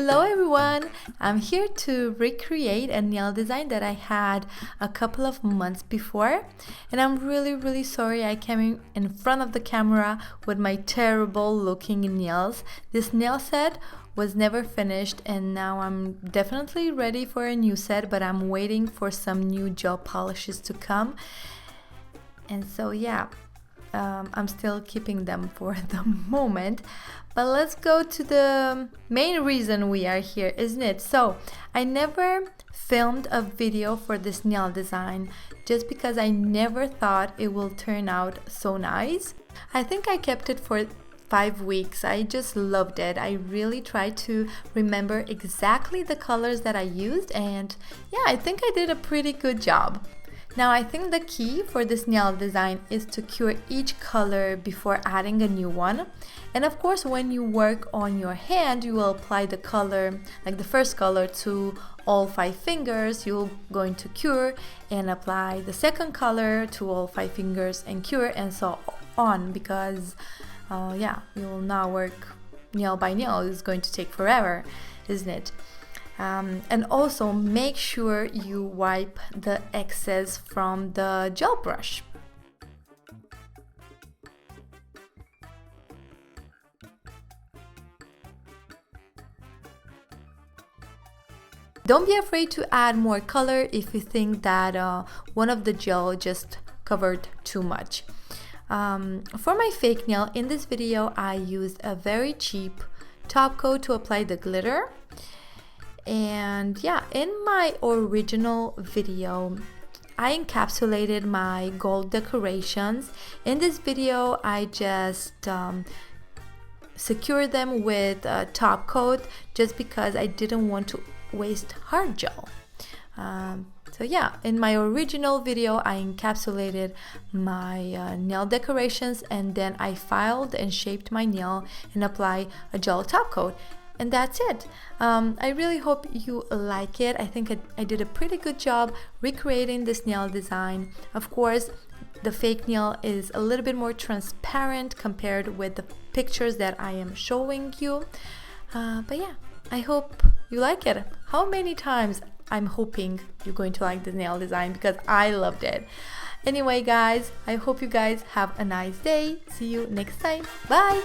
Hello everyone! I'm here to recreate a nail design that I had a couple of months before, and I'm really sorry I came in front of the camera with my terrible looking nails. This nail set was never finished and now I'm definitely ready for a new set, but I'm waiting for some new gel polishes to come. And so yeah, I'm still keeping them for the moment, but let's go to the main reason we are here, isn't it? So I never filmed a video for this nail design just because I never thought it will turn out so nice. I think I kept it for 5 weeks. I just loved it. I really tried to remember exactly the colors that I used, and yeah, I think I did a pretty good job. Now I think the key for this nail design is to cure each color before adding a new one. And of course, when you work on your hand, you will apply the color, like the first color, to all 5 fingers. You're going to cure and apply the second color to all 5 fingers and cure, and so on, because yeah, you will not work nail by nail. It's going to take forever, isn't it? And also make sure you wipe the excess from the gel brush. Don't be afraid to add more color if you think that one of the gel just covered too much. For my fake nail, in this video I used a very cheap top coat to apply the glitter. And yeah, in my original video I encapsulated my gold decorations. In this video I just secured them with a top coat just because I didn't want to waste hard gel. So yeah, in my original video I encapsulated my nail decorations, and then I filed and shaped my nail and applied a gel top coat. And that's it. I really hope you like it. I think I did a pretty good job recreating this nail design. Of course, the fake nail is a little bit more transparent compared with the pictures that I am showing you. But yeah, I hope you like it. How many times I'm hoping you're going to like the nail design, because I loved it. Anyway guys, I hope you guys have a nice day. See you next time. Bye!